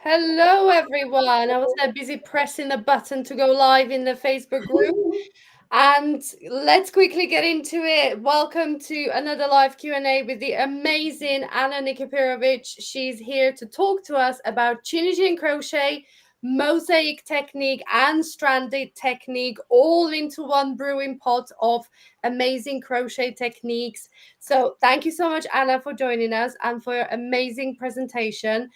Hello, everyone. I was busy pressing the button to go live in the Facebook group. And let's quickly get into it. Welcome to another live Q&A with the amazing Anna Nikipirowicz. She's here to talk to us about Tunisian crochet, mosaic technique, and stranded technique, all into one brewing pot of amazing crochet techniques. So thank you so much, Anna, for joining us and for your amazing presentation.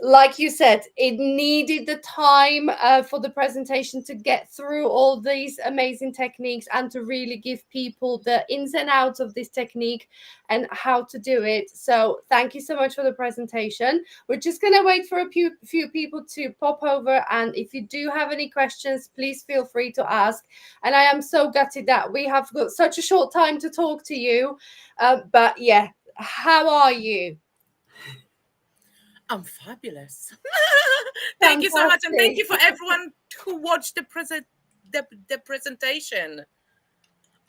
Like you said, it needed the time for the presentation to get through all these amazing techniques and to really give people the ins and outs of this technique and how to do it. So thank you so much for the presentation. We're just going to wait for a few people to pop over, and if you do have any questions, please feel free to ask. And I am so gutted that we have got such a short time to talk to you, but yeah, how are you? I'm fabulous. Thank you so much, and thank you for everyone who watched the presentation.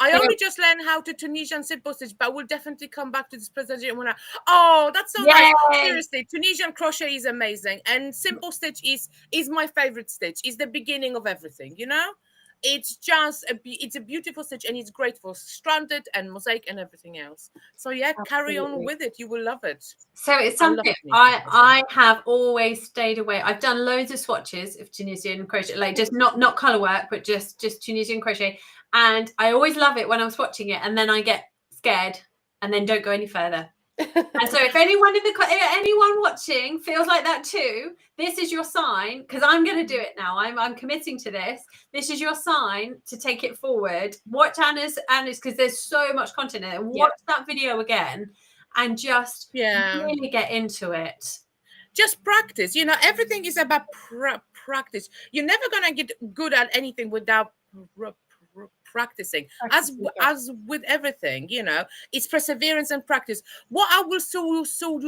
I only just learned how to Tunisian simple stitch, but we'll definitely come back to this presentation when that's so nice. Seriously, Tunisian crochet is amazing, and simple stitch is my favorite stitch. It's the beginning of everything, you know. It's just it's a beautiful stitch, and it's great for stranded and mosaic and everything else. So yeah, carry on with it. You will love it. So it's something I have always stayed away. I've done loads of swatches of Tunisian crochet, like just not color work, but just Tunisian crochet. And I always love it when I'm swatching it, and then I get scared and then don't go any further. And so if anyone watching feels like that too, this is your sign, because I'm going to do it now. I'm committing to this. This is your sign to take it forward. Watch Anna's, because there's so much content in it. Watch that video again and just really get into it. Just practice. You know, everything is about practice. You're never going to get good at anything without practicing. As with everything, you know, it's perseverance and practice. What I will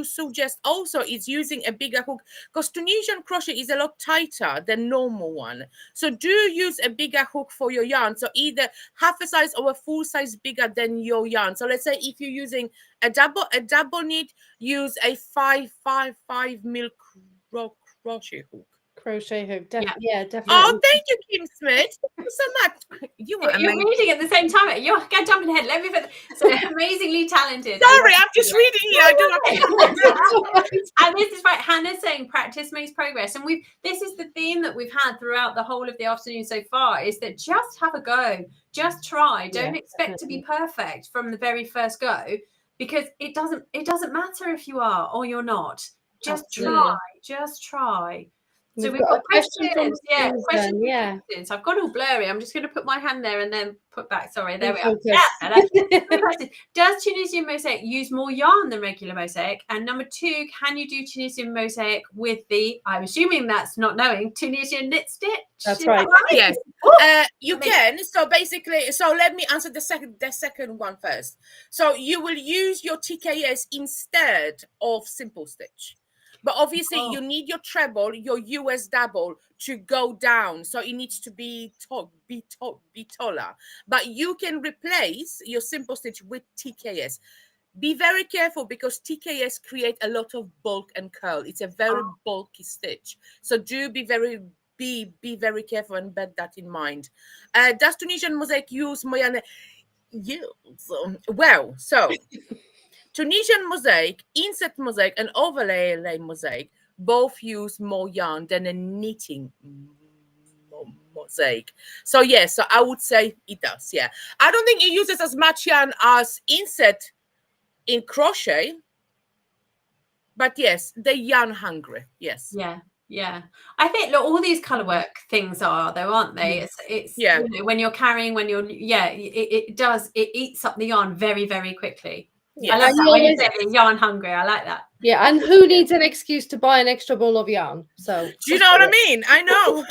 suggest also is using a bigger hook, because Tunisian crochet is a lot tighter than normal one. So do use a bigger hook for your yarn. So either half a size or a full size bigger than your yarn. So let's say if you're using a double knit, use a 5 mil crochet hook. Crochet hook, definitely. Oh, thank you, Kim Smith. Thank you so much. You're reading at the same time. You're jumping ahead. Let me put so amazingly talented. Sorry, I'm just reading here. And this is right. Hannah's saying practice makes progress, and this is the theme that we've had throughout the whole of the afternoon so far. Is that just have a go, just try. Don't expect to be perfect from the very first go, because it doesn't matter if you are or you're not. Just try. So we've got questions. Questions. I've gone all blurry. I'm just going to put my hand there and then put back. Sorry, there we are. Does Tunisian mosaic use more yarn than regular mosaic? And number 2, can you do Tunisian mosaic with the, I'm assuming that's not knowing, Tunisian knit stitch? That's right. Yes, you can. So basically, let me answer the second one first. So you will use your TKS instead of simple stitch. But obviously, you need your treble, your US double to go down. So it needs to be taller. But you can replace your simple stitch with TKS. Be very careful, because TKS create a lot of bulk and curl. It's a very bulky stitch. So do be very careful and bear that in mind. Does Tunisian mosaic use Moyane? Well, so Tunisian mosaic, inset mosaic, and overlay mosaic both use more yarn than a knitting mosaic. So yes, so I would say it does. Yeah, I don't think it uses as much yarn as inset in crochet, but yes, they're yarn hungry. Yes. Yeah. I think all these color work things are, though, aren't they? It's you know, when you're carrying, it eats up the yarn very, very quickly. Yeah. I like that when you say yarn hungry. I like that. Yeah, and who needs an excuse to buy an extra ball of yarn? So do you know what I mean? I know.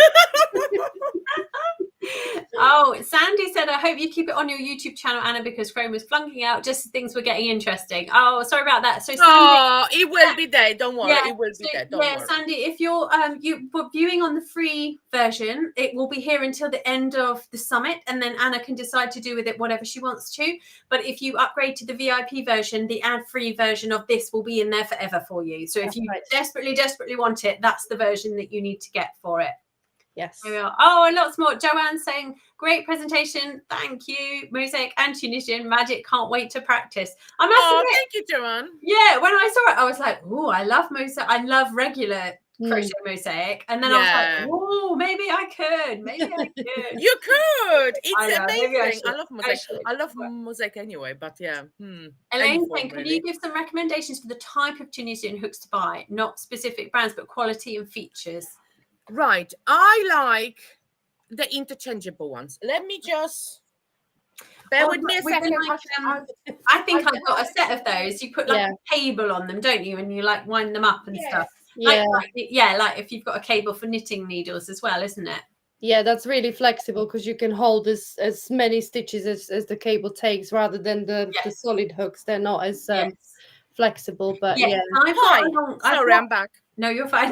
Oh, Sandy said, I hope you keep it on your YouTube channel, Anna, because Chrome was flunking out just as things were getting interesting. Oh, sorry about that. So Sandy, it will be there. Don't worry, it will be there. Don't worry. Sandy, if you're viewing on the free version, it will be here until the end of the summit, and then Anna can decide to do with it whatever she wants to. But if you upgrade to the VIP version, the ad-free version of this will be in there forever for you. So if you desperately want it, that's the version that you need to get for it. Yes. There we are. Oh, and lots more. Joanne saying, great presentation. Thank you. Mosaic and Tunisian magic. Can't wait to practice. I must admit, thank you, Joanne. Yeah, when I saw it, I was like, oh, I love mosaic. I love regular crochet mosaic. And then I was like, oh, maybe I could. Maybe I could. You could. It's amazing. I love mosaic. I love mosaic anyway, but yeah. Elaine saying, can you give some recommendations for the type of Tunisian hooks to buy? Not specific brands, but quality and features. Right. I like the interchangeable ones. Let me just bear with me a second. I think I've got a set of those. You put like a cable on them, don't you? And you like wind them up and stuff. Like if you've got a cable for knitting needles as well, isn't it? Yeah, that's really flexible because you can hold as many stitches as the cable takes rather than the solid hooks. They're not as flexible, but I'm back. No, you're fine.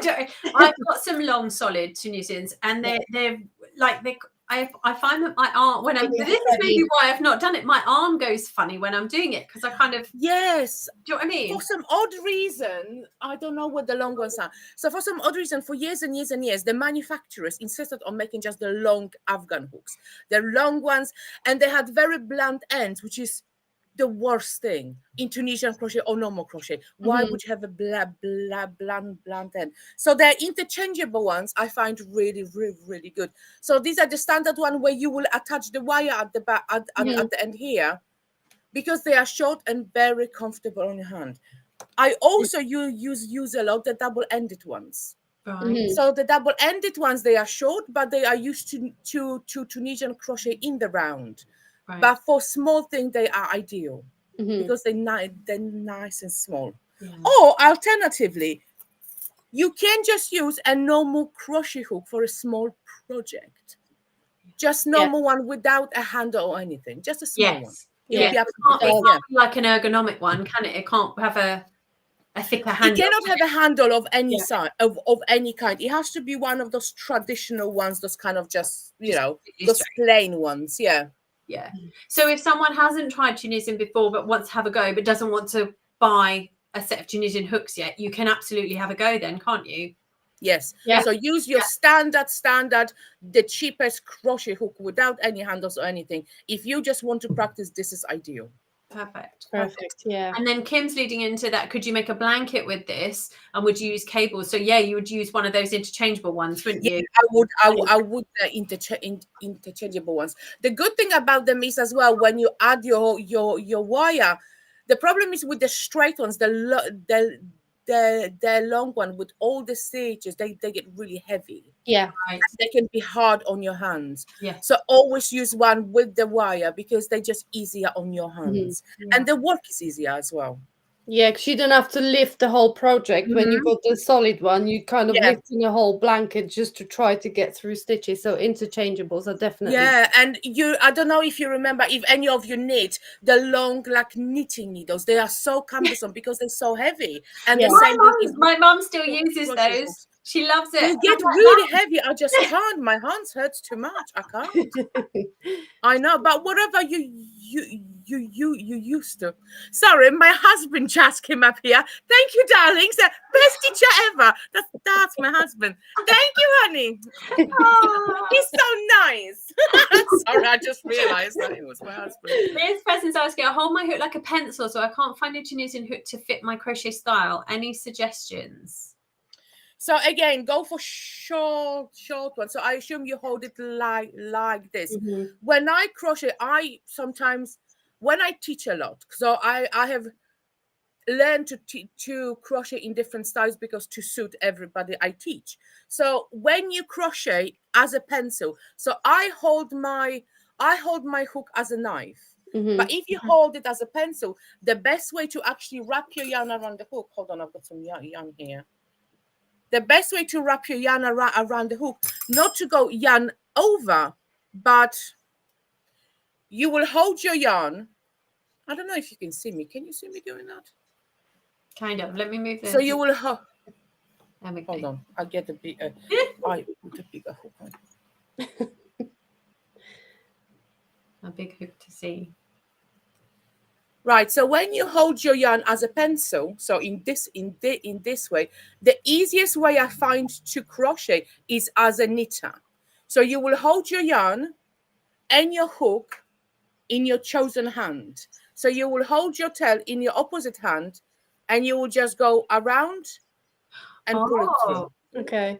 I've got some long solid Tunisians, and they're like I find that my arm when I'm. This is maybe why I've not done it. My arm goes funny when I'm doing it because I kind of. Yes. Do you know what I mean? For some odd reason, I don't know what the long ones are. So for some odd reason, for years and years and years, the manufacturers insisted on making just the long Afghan hooks. The long ones, and they had very blunt ends, which is the worst thing in Tunisian crochet or normal crochet. Why would you have a blunt end? So they're interchangeable ones. I find really, really, really good. So these are the standard one where you will attach the wire at the back at the end here, because they are short and very comfortable on your hand. I also use a lot the double-ended ones. Right. So the double-ended ones, they are short, but they are used to Tunisian crochet in the round. Right. But for small things, they are ideal because they're nice and small. Yeah. Or alternatively, you can just use a normal crochet hook for a small project. Just normal one without a handle or anything. Just a small one. It can't be like an ergonomic one, can it? It can't have a thicker handle. It cannot have a handle of any size, of any kind. It has to be one of those traditional ones, those kind of just those plain ones. Yeah. Yeah. So if someone hasn't tried Tunisian before but wants to have a go but doesn't want to buy a set of Tunisian hooks yet, you can absolutely have a go then, can't you? Yes. Yeah. So use your standard, the cheapest crochet hook without any handles or anything. If you just want to practice, this is ideal. Perfect. Yeah. And then Kim's leading into that. Could you make a blanket with this? And would you use cables? So you would use one of those interchangeable ones, wouldn't you? I would interchangeable ones. The good thing about them is as well, when you add your wire, the problem is with the straight ones, the long one with all the stitches, they get really heavy. Yeah. Right. They can be hard on your hands. Yeah. So always use one with the wire because they're just easier on your hands. And the work is easier as well. Yeah, because you don't have to lift the whole project. When you got the solid one, you kind of lifting a whole blanket just to try to get through stitches. So interchangeables are definitely. Yeah, and I don't know if you remember, if any of you knit the long like knitting needles, they are so cumbersome because they're so heavy. And my mom still uses those. She loves it. They get really heavy. I just can't. My hands hurts too much. I can't. I know, but whatever you used to. Sorry, my husband just came up here. Thank you, darlings. Best teacher ever. That's my husband. Thank you, honey. Oh, he's so nice. Sorry, I just realized that it was my husband. This person's asking, I hold my hook like a pencil, so I can't find a Tunisian hook to fit my crochet style. Any suggestions? So again, go for short ones. So I assume you hold it like this. When I crochet, when I teach a lot, so I have learned to crochet in different styles because to suit everybody I teach. So when you crochet as a pencil, so I hold my hook as a knife. But if you hold it as a pencil, the best way to actually wrap your yarn around the hook. Hold on, I've got some yarn here. The best way to wrap your yarn around the hook, not to go yarn over, but you will hold your yarn. I don't know if you can see me. Can you see me doing that? Kind of. Let me move this. So you will hold Hold on. I'll get a big. I put a bigger hook on. A big hook to see. Right. So when you hold your yarn as a pencil, so in this way, the easiest way I find to crochet is as a knitter. So you will hold your yarn and your hook in your chosen hand. So you will hold your tail in your opposite hand, and you will just go around and pull it through. Okay.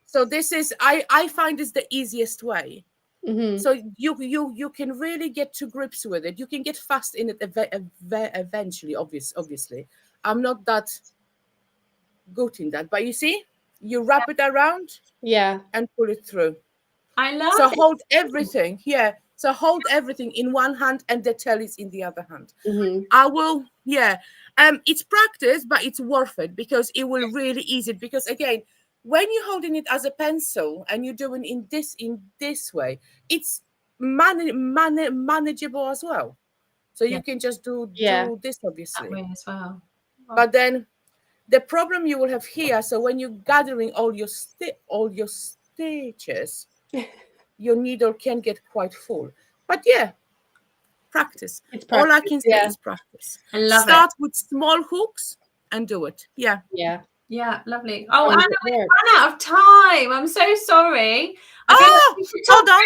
So this is I find this the easiest way. Mm-hmm. So you can really get to grips with it. You can get fast in it eventually. Obviously, I'm not that good in that, but you see, you wrap it around, and pull it through. I love so it. hold everything, So hold everything in one hand, and the tail is in the other hand. Mm-hmm. I will, it's practice, but it's worth it because it will really ease it. Because again, when you're holding it as a pencil and you're doing in this way, it's manageable as well. So you can just do this, obviously. That way as well. But then the problem you will have here, so when you're gathering all your stitches, your needle can get quite full. But practice. All I can say is practice. I love Start with small hooks and do it. Yeah, lovely. Oh, Anna, we've run out of time. I'm so sorry. Hold on.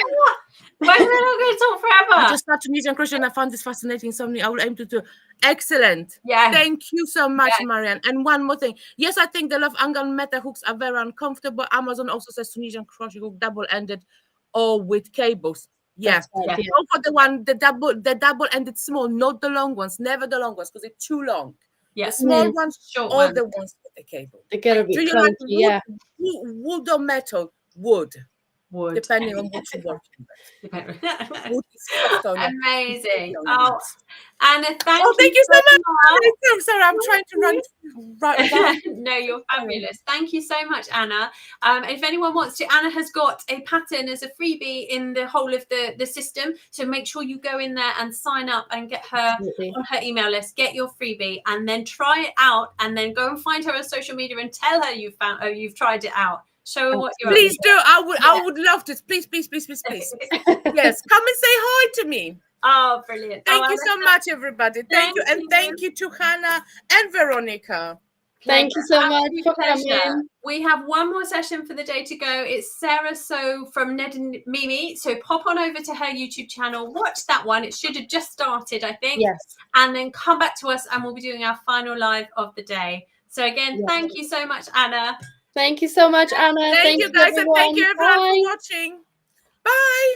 Why are we not going to talk forever? I just started Tunisian crochet and I found this fascinating. Something I will aim to do. Excellent. Yeah. Thank you so much, Marianne. And one more thing. Yes, I think the Love Angle Meta hooks are very uncomfortable. Amazon also says Tunisian crochet hook double-ended or with cables. Go for the double-ended small, not the long ones. Never the long ones because they're too long. The small ones, short or the ones with the cable. They get a bit Do you clunky, like wood or metal? Wood. Depending on what you're working with. Amazing. Oh, Anna, thank you so much. Sorry, I'm trying to run. No, you're fabulous. Thank you so much, Anna. If anyone wants to, Anna has got a pattern as a freebie in the whole of the system. So make sure you go in there and sign up and get her on her email list. Get your freebie and then try it out, and then go and find her on social media and tell her you've tried it out. Show her what you're. Please do. I would love this. Please. Yes, come and say hi to me. Oh, brilliant. Thank you so much, everybody. Thank you. And thank you to Hannah and Veronika. Thank you so much for coming. We have one more session for the day to go. It's Sarah So from Ned and Mimi. So pop on over to her YouTube channel, watch that one. It should have just started, I think. Yes. And then come back to us and we'll be doing our final live of the day. So again, thank you so much, Anna. Thank you so much, Anna. Thank you, guys, and thank you, everyone, for watching. Bye.